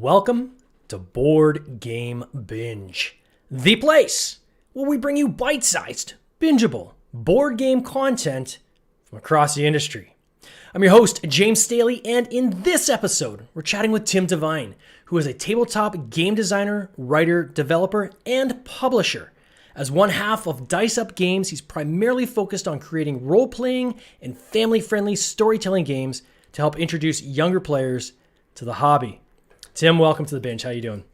Welcome to Board Game Binge, the place where we bring you bite-sized, bingeable board game content from across the industry. I'm your host, James Staley, and in this episode, we're chatting with Tim Devine, who is a tabletop game designer, writer, developer, and publisher. As one half of Dice Up Games, he's primarily focused on creating role-playing and family-friendly storytelling games to help introduce younger players to the hobby. Tim, welcome to the Binge. How you doing?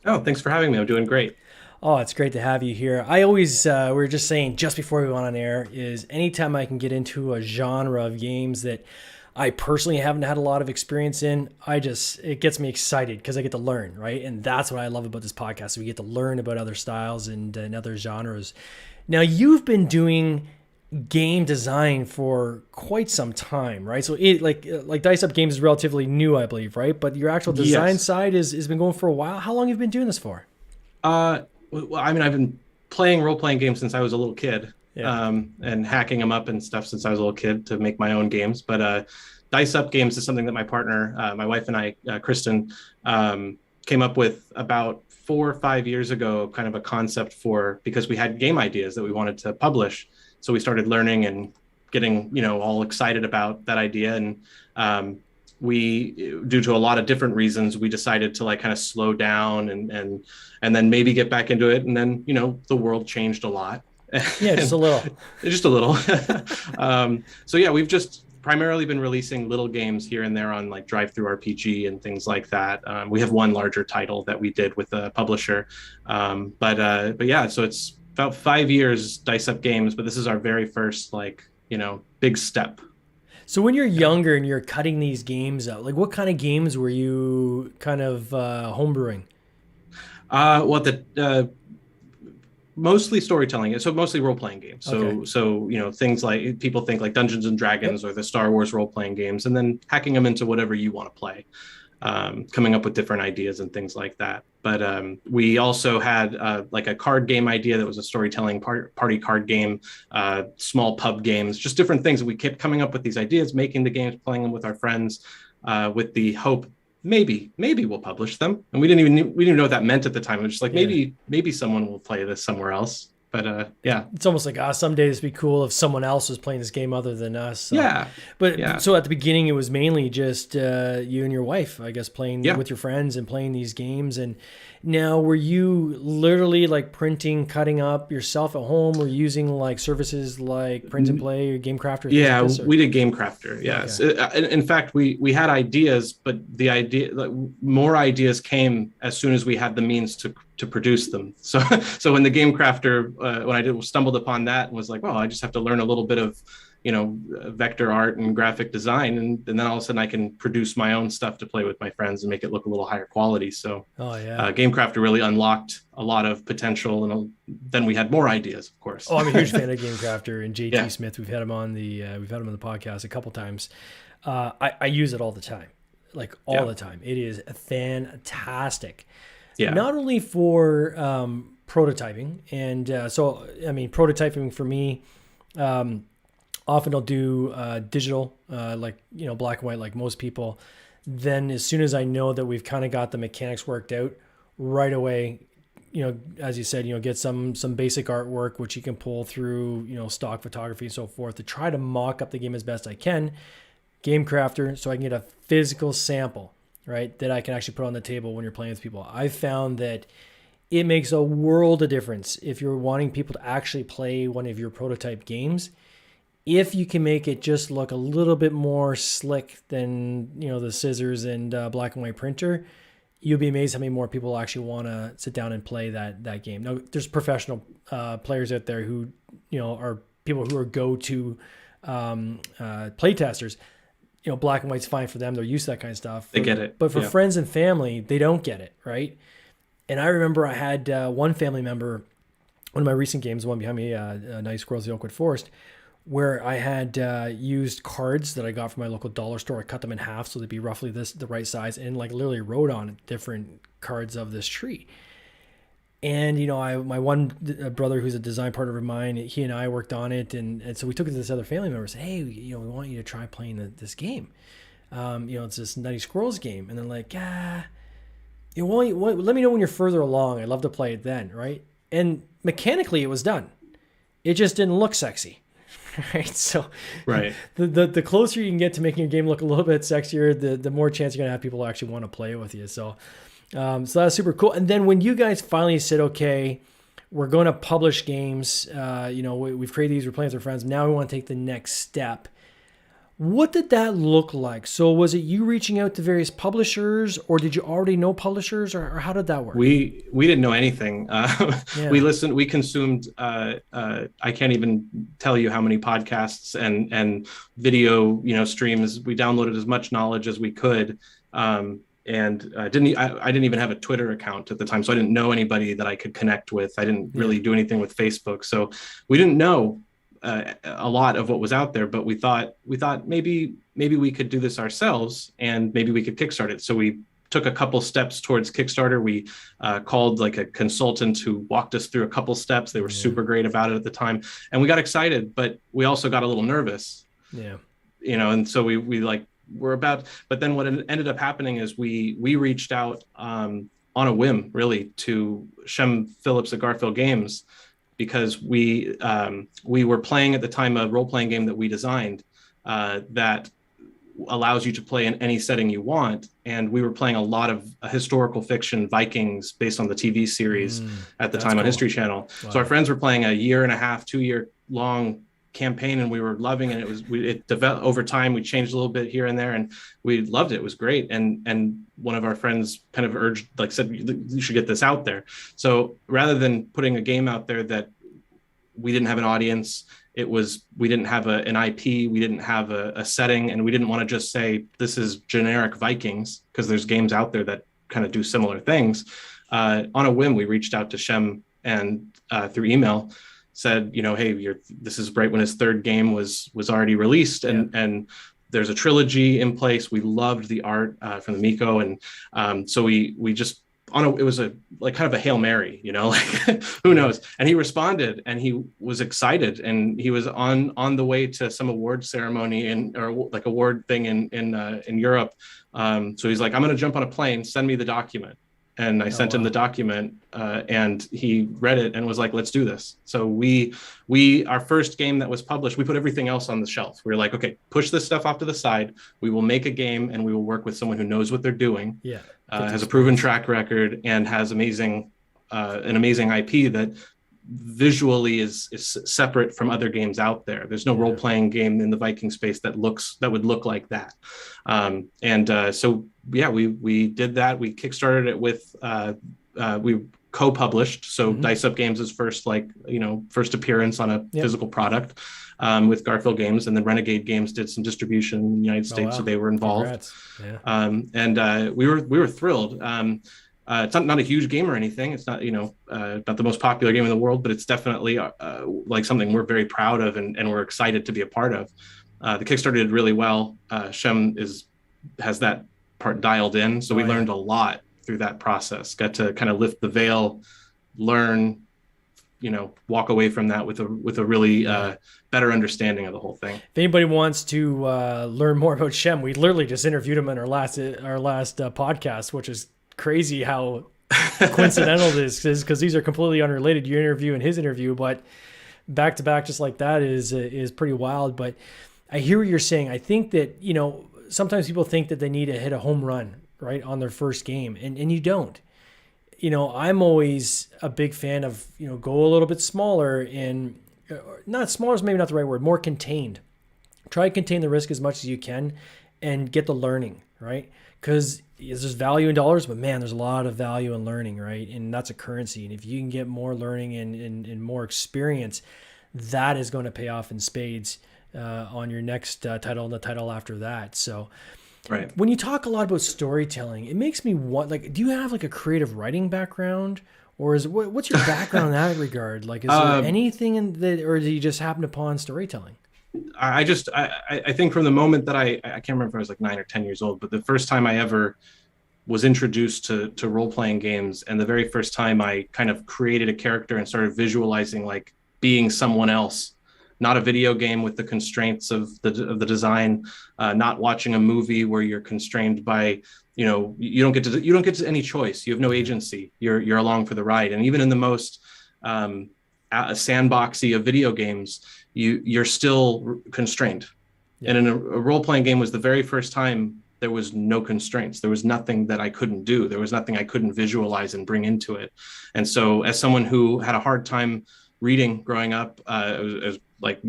Oh, thanks for having me. I'm doing great. Oh, it's great to have you here. I always, we were just saying just before we went on air, is anytime I can get into a genre of games that I personally haven't had a lot of experience in, it gets me excited because I get to learn, right? And that's what I love about this podcast. We get to learn about other styles and other genres. Now, you've been doing game design for quite some time, right? So like Dice Up Games is relatively new, I believe, right? But your actual design side has been going for a while. How long have you been doing this for? Well, I mean, I've been playing role-playing games since I was a little kid, and hacking them up and stuff since I was a little kid to make my own games. But Dice Up Games is something that my partner, my wife and I, Kristen, came up with about 4 or 5 years ago, kind of a concept for, because we had game ideas that we wanted to publish. So we started learning and getting, all excited about that idea. And we, due to a lot of different reasons, we decided to kind of slow down and then maybe get back into it. And then, the world changed a lot. Yeah, just a little. Just a little. So yeah, we've just primarily been releasing little games here and there on Drive-Thru RPG and things like that. We have one larger title that we did with a publisher. But yeah, so it's about 5 years Dice Up Games, but this is our very first big step. So when you're younger and you're cutting these games out, what kind of games were you kind of homebrewing? Mostly storytelling, so mostly role-playing games. Okay. So things like people think like Dungeons and Dragons or the Star Wars role-playing games, and then hacking them into whatever you want to play, coming up with different ideas and things like that. But we also had a card game idea that was a storytelling party card game, small pub games, just different things. And we kept coming up with these ideas, making the games, playing them with our friends, with the hope maybe we'll publish them. And we didn't even know what that meant at the time. It was just maybe someone will play this somewhere else. But yeah, it's almost like someday it'd be cool if someone else was playing this game other than us. So. Yeah. So at the beginning, it was mainly just you and your wife, I guess, playing with your friends and playing these games. And now, were you literally printing, cutting up yourself at home, or using services like Print and Play or Game Crafter? Yeah, we did Game Crafter. Yes. Okay. In fact, we had ideas, but the idea, more ideas came as soon as we had the means to produce them. So when the Game Crafter, when I stumbled upon that and was like, well, I just have to learn a little bit of, vector art and graphic design. And then all of a sudden I can produce my own stuff to play with my friends and make it look a little higher quality. So Game Crafter really unlocked a lot of potential. And then we had more ideas, of course. Oh, I'm a huge fan of Game Crafter and JT Smith. We've had him on the podcast a couple times. I use it all the time, the time. It is fantastic. Yeah. Not only for prototyping, and prototyping for me, often I'll do digital, black and white, like most people. Then as soon as I know that we've kind of got the mechanics worked out, right away, as you said, get some basic artwork, which you can pull through, stock photography and so forth, to try to mock up the game as best I can. Game Crafter, so I can get a physical sample, right, that I can actually put on the table when you're playing with people. I found that it makes a world of difference if you're wanting people to actually play one of your prototype games. If you can make it just look a little bit more slick than, the scissors and black and white printer, you'll be amazed how many more people actually want to sit down and play that game. Now, there's professional players out there who, are people who are go-to play testers. Black and white's fine for them. They're used to that kind of stuff. They get it. But for friends and family, they don't get it, right? And I remember I had one family member, one of my recent games, one behind me, Night Squirrels of the Oakwood Forest, where I had used cards that I got from my local dollar store. I cut them in half so they'd be roughly the right size, and literally wrote on different cards of this tree. And, my one brother who's a design partner of mine, he and I worked on it. And so we took it to this other family member and said, hey, we want you to try playing this game. It's this Nutty Squirrels game. And they're like, Yeah, well, let me know when you're further along. I'd love to play it then, right? And mechanically, it was done. It just didn't look sexy, right? So, Right. the closer you can get to making your game look a little bit sexier, the more chance you're gonna have people who actually want to play with you. So, so that's super cool. And then when you guys finally said, okay, we're going to publish games, we've created these, we're playing with our friends. Now we want to take the next step. What did that look like? So was it you reaching out to various publishers, or did you already know publishers, or how did that work? We didn't know anything. Yeah. We listened. We consumed. I can't even tell you how many podcasts and video streams. We downloaded as much knowledge as we could. I didn't even have a Twitter account at the time, so I didn't know anybody that I could connect with. I didn't really do anything with Facebook, so we didn't know a lot of what was out there. But we thought maybe we could do this ourselves, and maybe we could kickstart it. So we took a couple steps towards Kickstarter. We called like a consultant who walked us through a couple steps. They were super great about it at the time, and we got excited, but we also got a little nervous. Yeah, and so we were about. But then what ended up happening is we reached out on a whim, really, to Shem Phillips at Garfield Games, because we were playing at the time a role-playing game that we designed that allows you to play in any setting you want. And we were playing a lot of historical fiction Vikings based on the TV series at the time on History Channel. Wow. So our friends were playing a 1.5 2 year long campaign, and we were loving it. It developed over time. We changed a little bit here and there, and we loved it. It was great. And one of our friends kind of said, you should get this out there. So rather than putting a game out there that we didn't have an audience, we didn't have an IP, we didn't have a setting, and we didn't want to just say this is generic Vikings, because there's games out there that kind of do similar things. On a whim, we reached out to Shem and through email said, hey, this is right when his third game was already released, and there's a trilogy in place. We loved the art from the Miko, and so we just it was a like kind of a Hail Mary, like who knows? And he responded, and he was excited, and he was on the way to some award ceremony or like award thing in Europe. So he's like, I'm going to jump on a plane, send me the document. And I sent him the document, and he read it and was like, let's do this. So our first game that was published, we put everything else on the shelf. We were like, okay, push this stuff off to the side. We will make a game, and we will work with someone who knows what they're doing, has a proven track record, and has an amazing IP that visually is separate from other games out there. There's no role-playing game in the Viking space that would look like that. So we did that. We kickstarted it with we co-published. So Dice Up Games' first appearance on a physical product with Garfield Games, and then Renegade Games did some distribution in the United States, so they were involved. We were thrilled. It's not a huge game or anything. It's not not the most popular game in the world, but it's definitely like something we're very proud of and we're excited to be a part of. The Kickstarter did really well. Shem has that part dialed in, so we learned a lot through that process. Got to kind of lift the veil, learn, walk away from that with a really better understanding of the whole thing. If anybody wants to learn more about Shem, we literally just interviewed him in our last podcast, which is crazy how coincidental this is, because these are completely unrelated, your interview and his interview, but back to back just like that is pretty wild. But I hear what you're saying. I think that sometimes people think that they need to hit a home run right on their first game, and you don't. I'm always a big fan of go a little bit smaller, and not smaller is maybe not the right word, more contained. Try to contain the risk as much as you can and get the learning, right? Because there's value in dollars, but man, there's a lot of value in learning, right? And that's a currency. And if you can get more learning and more experience, that is going to pay off in spades on your next title and the title after that. So when you talk a lot about storytelling, it makes me want, do you have like a creative writing background, or what's your background in that regard? Like, is there anything in that, or do you just happen upon storytelling? I think from the moment that I can't remember if I was like 9 or 10 years old, but the first time I ever was introduced to role-playing games, and the very first time I kind of created a character and started visualizing like being someone else, not a video game with the constraints of the design, not watching a movie where you're constrained by, you don't get to any choice. You have no agency. You're along for the ride. And even in the most sandboxy of video games, you're still constrained. Yeah. And in a role-playing game was the very first time there was no constraints. There was nothing that I couldn't do. There was nothing I couldn't visualize and bring into it. And so as someone who had a hard time reading growing up, as like,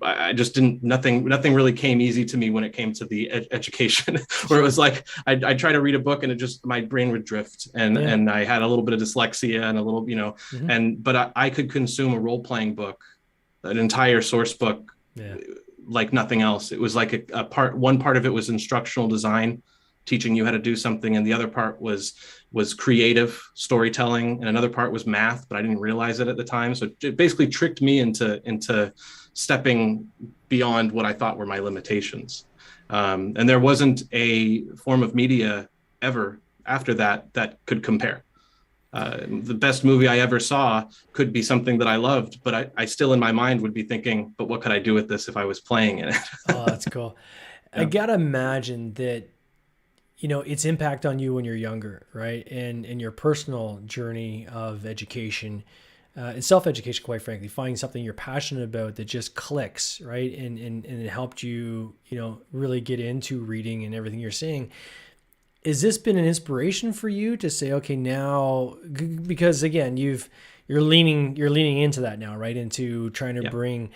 I just nothing really came easy to me when it came to the education, where it was like, I'd try to read a book and my brain would drift, and I had a little bit of dyslexia and a little, but I could consume a role-playing book, an entire source book, like nothing else. It was like one part of it was instructional design, teaching you how to do something, and the other part was creative storytelling, and another part was math, but I didn't realize it at the time. So it basically tricked me into stepping beyond what I thought were my limitations. And there wasn't a form of media ever after that could compare. The best movie I ever saw could be something that I loved, but I still in my mind would be thinking, but what could I do with this if I was playing in it? Oh, that's cool. Yeah. I gotta imagine that, its impact on you when you're younger, right? And in your personal journey of education, and self-education, quite frankly, finding something you're passionate about that just clicks, right? And it helped you, really get into reading and everything you're saying. Has this been an inspiration for you to say, okay, now, because again, you're leaning into that now, right? Into trying to bring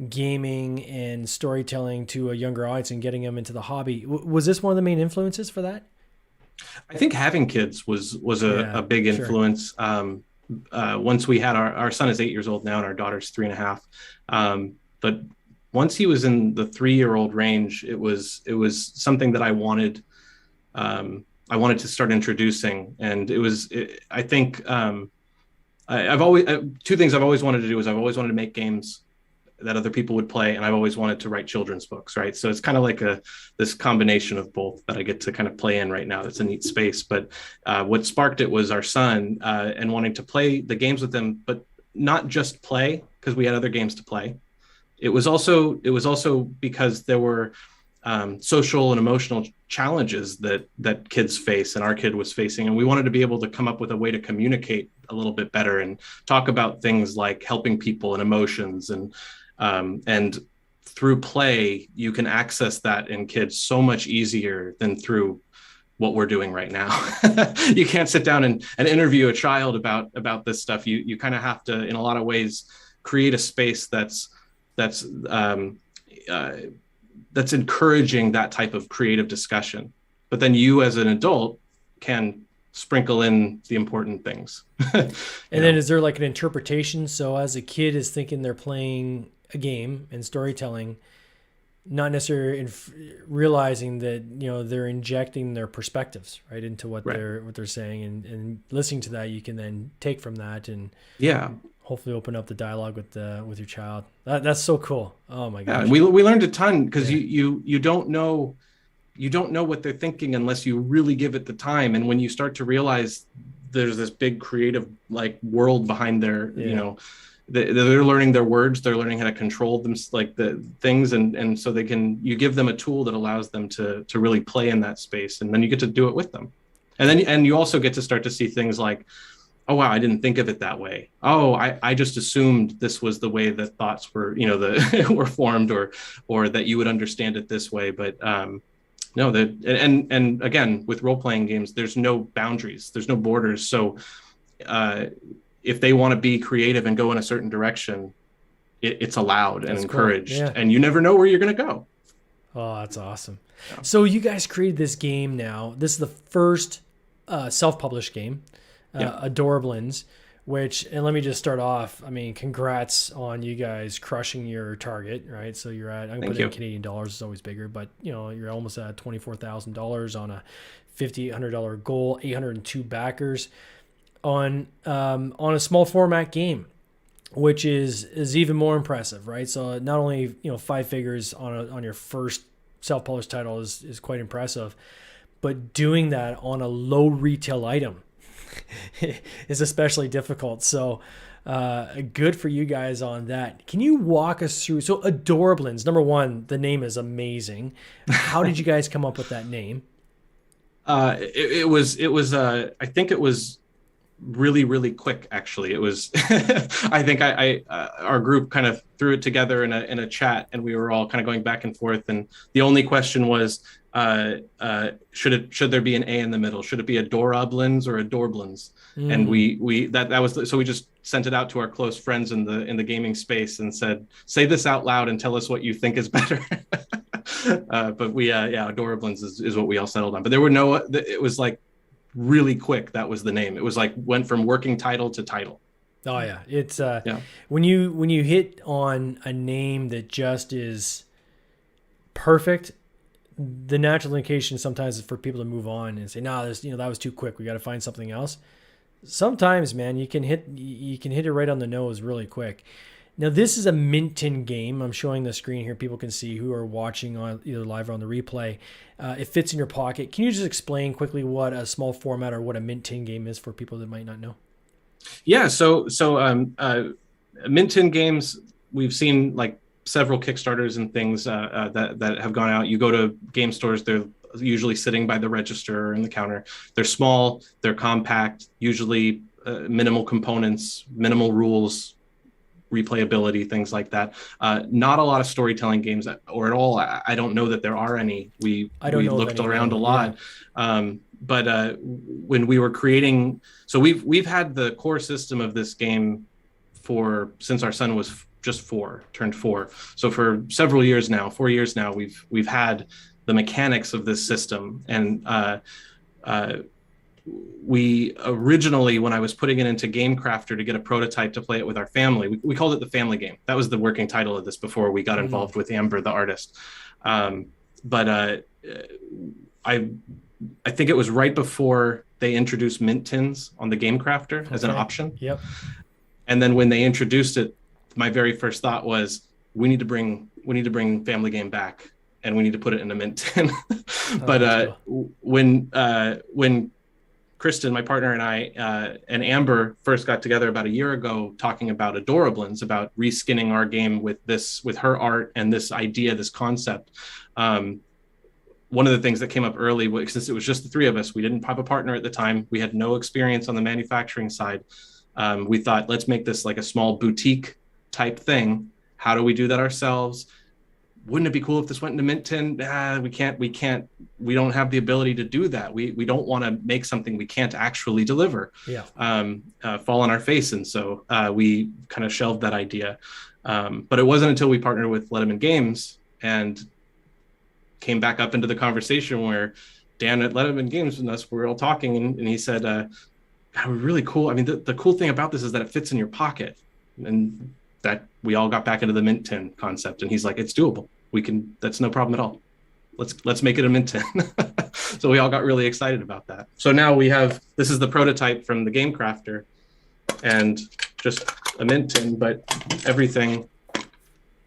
gaming and storytelling to a younger audience and getting them into the hobby. Was this one of the main influences for that? I think having kids was a big influence. Sure. Once we had our son is 8 years old now and our daughter's 3.5. But once he was in the 3-year-old range, it was something that I wanted to start introducing. And I think I've always, two things I've always wanted to do is I've always wanted to make games that other people would play, and I've always wanted to write children's books, right? So it's kind of like this combination of both that I get to kind of play in right now. That's a neat space. But what sparked it was our son and wanting to play the games with him, but not just play because we had other games to play. It was also because there were social and emotional challenges that kids face, and our kid was facing, and we wanted to be able to come up with a way to communicate a little bit better and talk about things like helping people and emotions, and through play you can access that in kids so much easier than through what we're doing right now. You can't sit down and interview a child about this stuff. You kind of have to, in a lot of ways, create a space that's encouraging that type of creative discussion. But then you as an adult can sprinkle in the important things. And then is there like an interpretation? So as a kid is thinking they're playing a game and storytelling, not necessarily realizing that, they're injecting their perspectives right into what they're saying, and listening to that, you can then take from that and hopefully open up the dialogue with your child. That's so cool. Oh my gosh. Yeah, we learned a ton because you don't know what they're thinking unless you really give it the time. And when you start to realize there's this big creative like world behind their, they're learning their words, they're learning how to control them, like the things. And so you give them a tool that allows them to really play in that space. And then you get to do it with them. And you also get to start to see things like, oh, wow, I didn't think of it that way. Oh, I just assumed this was the way that thoughts were, were formed, or that you would understand it this way. But no, and again, with role-playing games, there's no boundaries, there's no borders. So if they want to be creative and go in a certain direction, it's allowed and encouraged. Cool. Yeah. And you never know where you're going to go. Oh, that's awesome. Yeah. So you guys created this game now. This is the first self-published game. Adorablins, and let me just start off. I mean, congrats on you guys crushing your target, right? So you're at, I'm going to put it in Canadian dollars, it's always bigger, but you're almost at $24,000 on a $5,800 goal, 802 backers on a small format game, which is even more impressive, right? So not only, 5 figures on your first self-published title is quite impressive, but doing that on a low retail item. is especially difficult. So good for you guys on that. Can you walk us through? So Adorablins, number one, the name is amazing. How did you guys come up with that name? I think it was really quick, actually. It was I think our group kind of threw it together in a chat, and we were all kind of going back and forth, and the only question was should there be an A in the middle? Should it be Adorablins or Adorblins? And so we just sent it out to our close friends in the gaming space and said, say this out loud and tell us what you think is better. But Adorablins is what we all settled on. But there were it was like really quick. That was the name. It was like went from working title to title. Oh yeah. It's when you hit on a name that just is perfect, the natural indication sometimes is for people to move on and say, no, that was too quick. We got to find something else. Sometimes, man, you can hit it right on the nose really quick. Now, this is a mint tin game. I'm showing the screen here. People can see who are watching on either live or on the replay. It fits in your pocket. Can you just explain quickly what a small format or what a mint tin game is for people that might not know? Yeah. So mint tin games, we've seen like several Kickstarters and things that have gone out. You go to game stores, they're usually sitting by the register or in the counter. They're small, they're compact, usually minimal components, minimal rules, replayability, things like that. Not a lot of storytelling games, or at all. I don't know that there are any. We looked around a lot. Yeah. But when we were creating, so we've had the core system of this game since our son was just turned 4. So for several years now, 4 years now, we've had the mechanics of this system. And we originally, when I was putting it into Game Crafter to get a prototype to play it with our family, we called it the family game. That was the working title of this before we got involved with Amber, the artist. But I think it was right before they introduced mint tins on the Game Crafter as an option. Yep. And then when they introduced it, my very first thought was, we need to bring family game back, and we need to put it in a mint tin. But when Kristen, my partner, and I and Amber first got together about a year ago, talking about Adorablins, about reskinning our game with her art and this idea, this concept. One of the things that came up early, since it was just the 3 of us, we didn't have a partner at the time. We had no experience on the manufacturing side. We thought, let's make this like a small boutique type thing. How do we do that ourselves? Wouldn't it be cool if this went into mint tin? We don't have the ability to do that. We don't want to make something we can't actually deliver. Yeah. Fall on our face. And so we kind of shelved that idea. But it wasn't until we partnered with Letterman Games and came back up into the conversation where Dan at Letterman Games and us, we were all talking, and he said, really cool. I mean, the cool thing about this is that it fits in your pocket. And that we all got back into the mint tin concept, and he's like, it's doable. That's no problem at all. Let's make it a mint tin. So we all got really excited about that. So now this is the prototype from the Game Crafter, and just a mint tin, but everything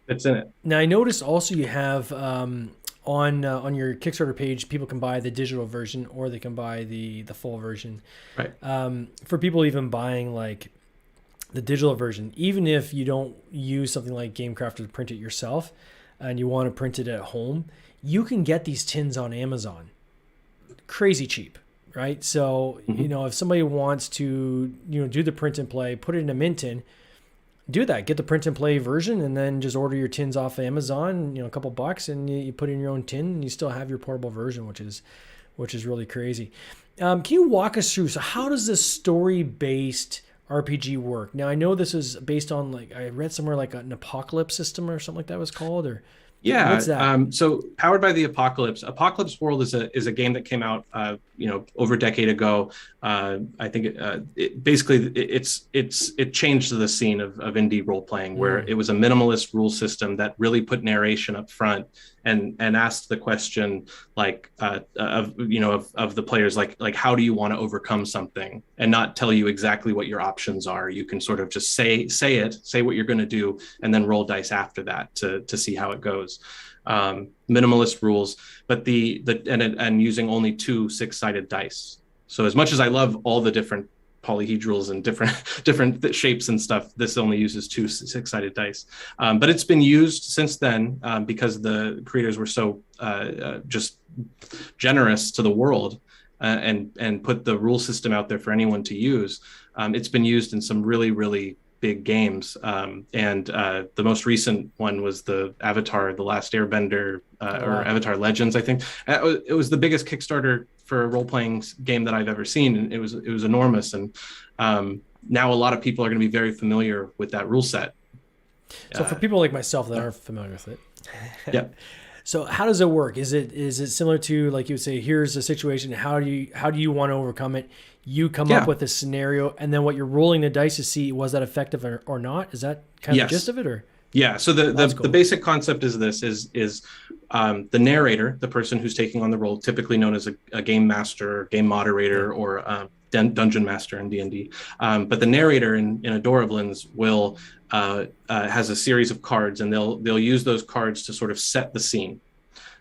that's in it. Now I noticed also you have on your Kickstarter page, people can buy the digital version or they can buy the full version. Right. For people even buying like the digital version, even if you don't use something like Game Crafter to print it yourself and you want to print it at home, you can get these tins on Amazon crazy cheap, right? So, if somebody wants to, do the print and play, put it in a mint tin, do that, get the print and play version, and then just order your tins off Amazon, a couple bucks, and you put in your own tin and you still have your portable version, which is really crazy. Can you walk us through, so how does this story-based RPG work? Now, I know this is based on, like, I read somewhere like an apocalypse system or something like that was called, or yeah. What's that? So Powered by the Apocalypse. Apocalypse World is a game that came out, over a decade ago. I think it changed the scene of indie role playing, where it was a minimalist rule system that really put narration up front and asked the question of the players, like how do you want to overcome something, and not tell you exactly what your options are. You can sort of just say what you're going to do, and then roll dice after that to see how it goes. Minimalist rules, but and using only 2 6-sided dice. So as much as I love all the different polyhedrals and different shapes and stuff. This only uses 2 6-sided dice, but it's been used since then because the creators were so just generous to the world and put the rule system out there for anyone to use. It's been used in some really big games, and the most recent one was the Avatar: The Last Airbender, or Avatar Legends, I think. It was the biggest Kickstarter for a role-playing game that I've ever seen, and it was enormous. And now a lot of people are going to be very familiar with that rule set. So for people like myself that aren't familiar with it, yeah. So how does it work? Is it similar to, like you would say, here's a situation, how do you want to overcome it? You come up with a scenario, and then what you're rolling the dice to see, was that effective or not? Is that kind of the gist of it, or? Yeah. So the basic concept is this: is the narrator, the person who's taking on the role, typically known as a game master, game moderator, or dungeon master in D&D. But the narrator in A Door of Lands will has a series of cards, and they'll use those cards to sort of set the scene.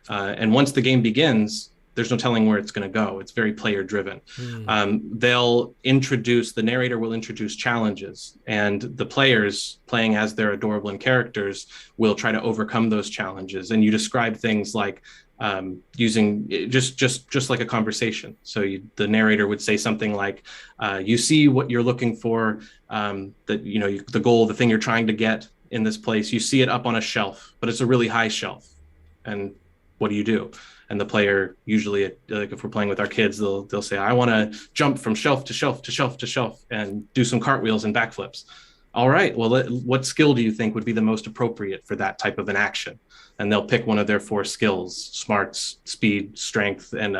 And once the game begins, there's no telling where it's going to go. It's very player driven. The narrator will introduce challenges, and the players playing as their adorable characters will try to overcome those challenges. And you describe things like using just like a conversation. So the narrator would say something like, you see what you're looking for, the goal, the thing you're trying to get in this place, you see it up on a shelf, but it's a really high shelf. And what do? And the player, usually, like if we're playing with our kids, they'll say, I want to jump from shelf to shelf to shelf to shelf and do some cartwheels and backflips. All right, well, what skill do you think would be the most appropriate for that type of an action? And they'll pick one of their 4 skills: smarts, speed, strength, and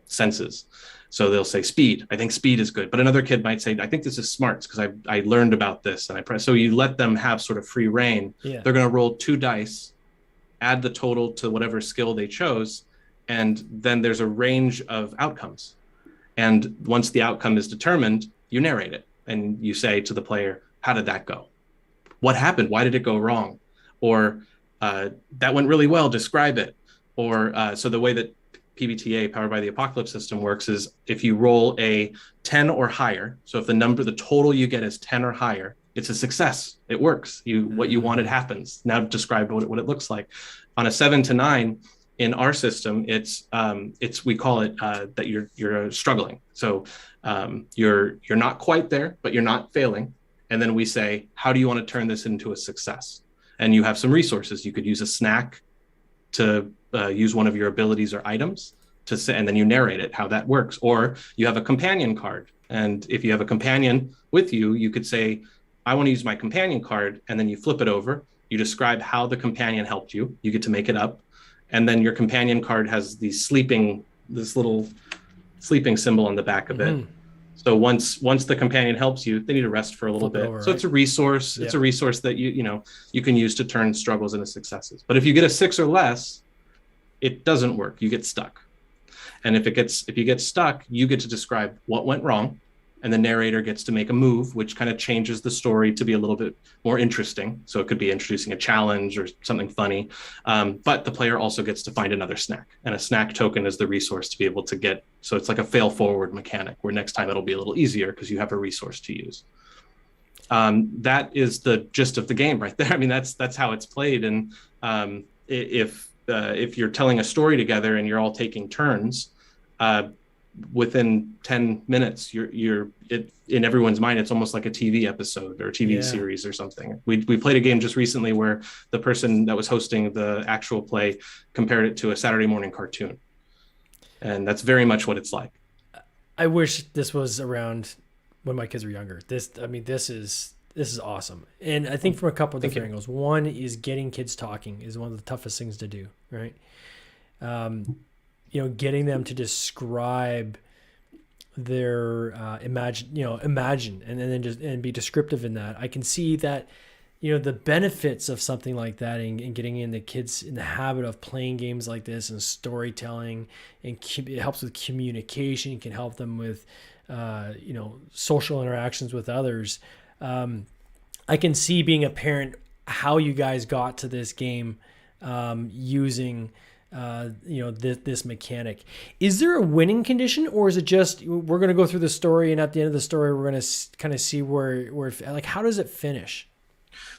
senses. So they'll say speed. I think speed is good. But another kid might say, I think this is smarts because I learned about this. And so you let them have sort of free reign. Yeah. They're going to roll 2 dice, add the total to whatever skill they chose, and then there's a range of outcomes. And once the outcome is determined, you narrate it, and you say to the player, how did that go? What happened? Why did it go wrong? Or that went really well, describe it. Or so the way that PBTA, Powered by the Apocalypse system, works is if you roll a 10 or higher, so if the total you get is 10 or higher, it's a success. It works. What you wanted happens. Now describe what it looks like. On a 7 to 9 in our system, it's we call it that you're struggling. So you're not quite there, but you're not failing. And then we say, how do you want to turn this into a success? And you have some resources. You could use a snack to use one of your abilities or items to say, and then you narrate it how that works. Or you have a companion card, and if you have a companion with you, you could say, I want to use my companion card, and then you flip it over. You describe how the companion helped you. You get to make it up. And then your companion card has this little sleeping symbol on the back of it. So once the companion helps you, they need to rest for a little bit. So it's a resource. Yeah. It's a resource that you can use to turn struggles into successes. But if you get a 6 or less, it doesn't work. You get stuck. And if you get stuck, you get to describe what went wrong. And the narrator gets to make a move, which kind of changes the story to be a little bit more interesting. So it could be introducing a challenge or something funny. But the player also gets to find another snack. And a snack token is the resource to be able to get. So it's like a fail forward mechanic where next time it'll be a little easier because you have a resource to use. That is the gist of the game right there. I mean, that's how it's played. And if you're telling a story together and you're all taking turns, within 10 minutes, you're in everyone's mind, it's almost like a TV episode or a TV series or something. We played a game just recently where the person that was hosting the actual play compared it to a Saturday morning cartoon. And that's very much what it's like. I wish this was around when my kids were younger. This is awesome. And I think from a couple of different angles. One is getting kids talking is one of the toughest things to do, right? Getting them to describe their imagine and then just be descriptive in that. I can see that, the benefits of something like that and getting in the kids in the habit of playing games like this and storytelling, and it helps with communication. It can help them with, social interactions with others. I can see being a parent, how you guys got to this game, using this mechanic. Is there a winning condition, or is it just we're going to go through the story and at the end of the story we're going to kind of see where like how does it finish?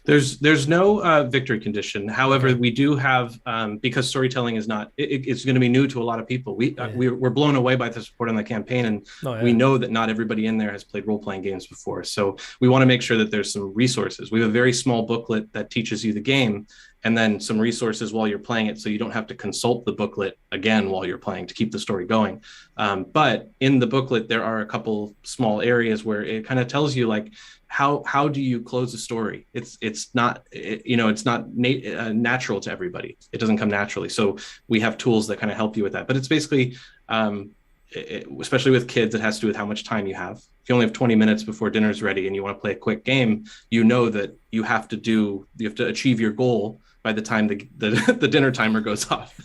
There's no victory condition. However, we do have because storytelling is not it's going to be new to a lot of people. We're blown away by the support on the campaign, and we know that not everybody in there has played role-playing games before. So we want to make sure that there's some resources. We have a very small booklet that teaches you the game, and then some resources while you're playing it, so you don't have to consult the booklet again while you're playing to keep the story going. But in the booklet, there are a couple small areas where it kind of tells you like how do you close a story. It's not natural to everybody. It doesn't come naturally. So we have tools that kind of help you with that. But it's basically, especially with kids, it has to do with how much time you have. If you only have 20 minutes before dinner's ready and you want to play a quick game, you know that you have to achieve your goal by the time the dinner timer goes off.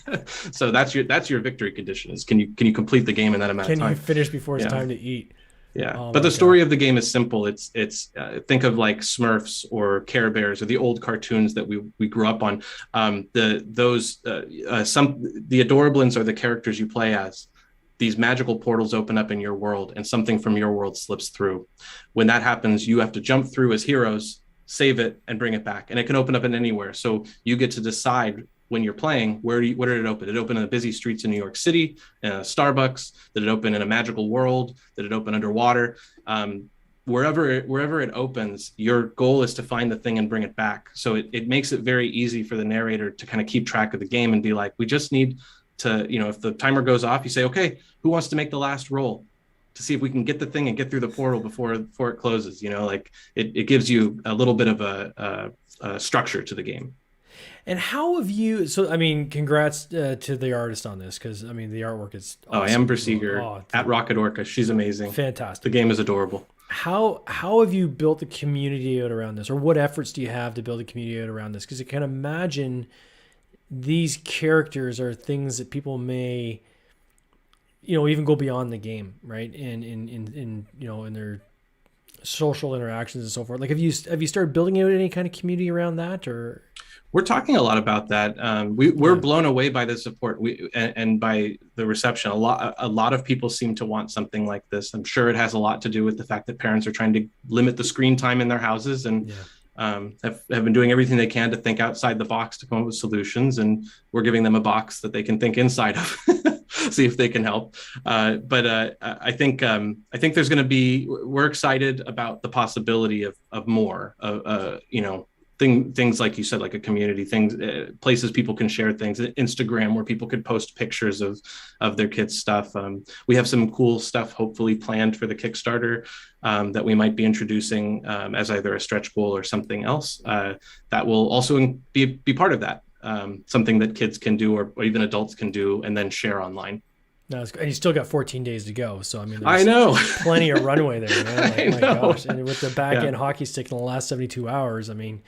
So that's your victory condition is can you complete the game in that amount of time? Can you finish before it's time to eat? Yeah, but the story of the game is simple. It's think of like Smurfs or Care Bears or the old cartoons that we grew up on. The Adorablins are the characters you play as. These magical portals open up in your world, and something from your world slips through. When that happens, you have to jump through as heroes, save it, and bring it back. And it can open up in anywhere. So you get to decide when you're playing, where did it open? Did it open in the busy streets in New York City, in a Starbucks? Did it open in a magical world? Did it open underwater? Wherever it opens, your goal is to find the thing and bring it back. So it makes it very easy for the narrator to kind of keep track of the game and be like, we just need to, if the timer goes off, you say, okay, who wants to make the last roll to see if we can get the thing and get through the portal before it closes? Like it gives you a little bit of a structure to the game. And how have you? So, I mean, congrats to the artist on this, because I mean, the artwork is awesome. Amber Seeger at Rocket Orca. She's amazing. Fantastic. The game is adorable. How have you built the community out around this, or what efforts do you have to build a community out around this? Because I can imagine these characters are things that people may, even go beyond the game, right? And in their social interactions and so forth. Like, have you started building out any kind of community around that, or? We're talking a lot about that. We're blown away by the support and by the reception. A lot of people seem to want something like this. I'm sure it has a lot to do with the fact that parents are trying to limit the screen time in their houses and have been doing everything they can to think outside the box to come up with solutions. And we're giving them a box that they can think inside of, see if they can help. But I think there's going to be. We're excited about the possibility of more. Things like you said, like a community, places people can share things, Instagram where people could post pictures of their kids' stuff. We have some cool stuff hopefully planned for the Kickstarter that we might be introducing as either a stretch goal or something else that will also be part of that. Something that kids can do or even adults can do and then share online. No, and you still got 14 days to go. So, I mean, I know plenty of runway there. Man. Like, my gosh. And with the back end hockey stick in the last 72 hours, I mean,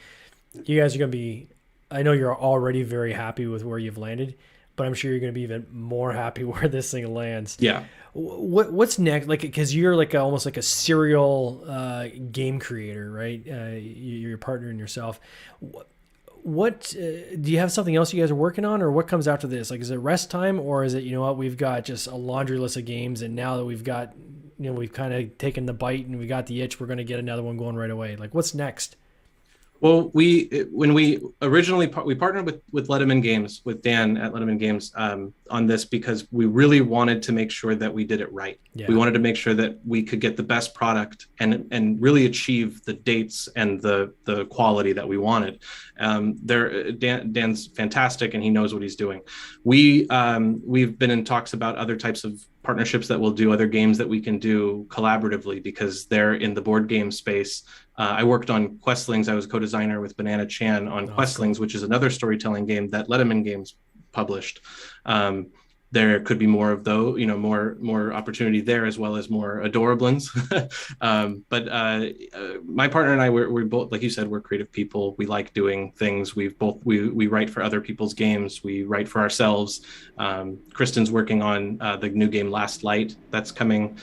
you guys are going to be, I know you're already very happy with where you've landed, but I'm sure you're going to be even more happy where this thing lands. Yeah. What's next? Like, because you're like almost like a serial game creator, right? You're your partner and yourself. What do you have something else you guys are working on, or what comes after this? Like, is it rest time, or is it, we've got just a laundry list of games, and now that we've got, we've kind of taken the bite and we got the itch, we're going to get another one going right away. Like, what's next? Well, when we originally we partnered with Letterman Games, with Dan at Letterman Games on this because we really wanted to make sure that we did it right. Yeah. We wanted to make sure that we could get the best product and really achieve the dates and the quality that we wanted. Dan's fantastic and he knows what he's doing. We've been in talks about other types of partnerships that we'll do, other games that we can do collaboratively because they're in the board game space. I worked on Questlings. I was co-designer with Banana Chan on Questlings, cool. Which is another storytelling game that Letterman Games published. There could be more of those, more opportunity there as well as more Adorablins. But my partner and I, we're both, like you said, we're creative people. We like doing things. We write for other people's games. We write for ourselves. Kristen's working on the new game Last Light that's coming.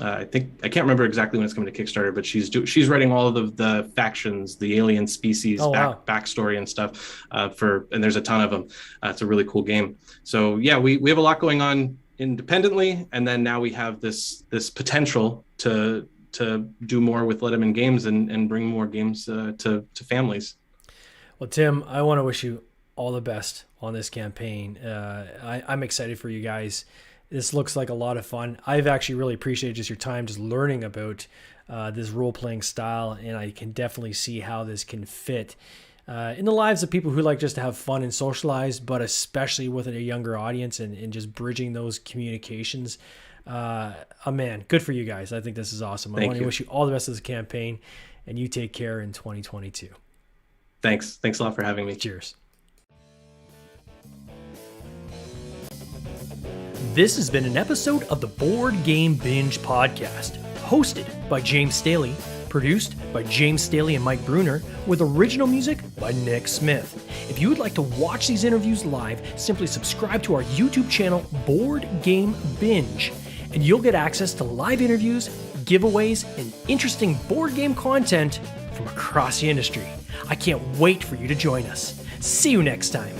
I can't remember exactly when it's coming to Kickstarter, but she's writing all of the factions, the alien species backstory and stuff and there's a ton of them. It's a really cool game. So yeah, we have a lot going on independently, and then now we have this potential to do more with Let 'Em In Games and bring more games to families. Well, Tim, I want to wish you all the best on this campaign. I'm excited for you guys. This looks like a lot of fun. I've actually really appreciated just your time just learning about this role-playing style, and I can definitely see how this can fit in the lives of people who like just to have fun and socialize, but especially with a younger audience and just bridging those communications. Man, good for you guys. I think this is awesome. I want to wish you all the best of this campaign, and you take care in 2022. Thanks a lot for having me. Cheers. This has been an episode of the Board Game Binge podcast, hosted by James Staley, produced by James Staley and Mike Bruner, with original music by Nick Smith. If you would like to watch these interviews live, simply subscribe to our YouTube channel, Board Game Binge, and you'll get access to live interviews, giveaways, and interesting board game content from across the industry. I can't wait for you to join us. See you next time.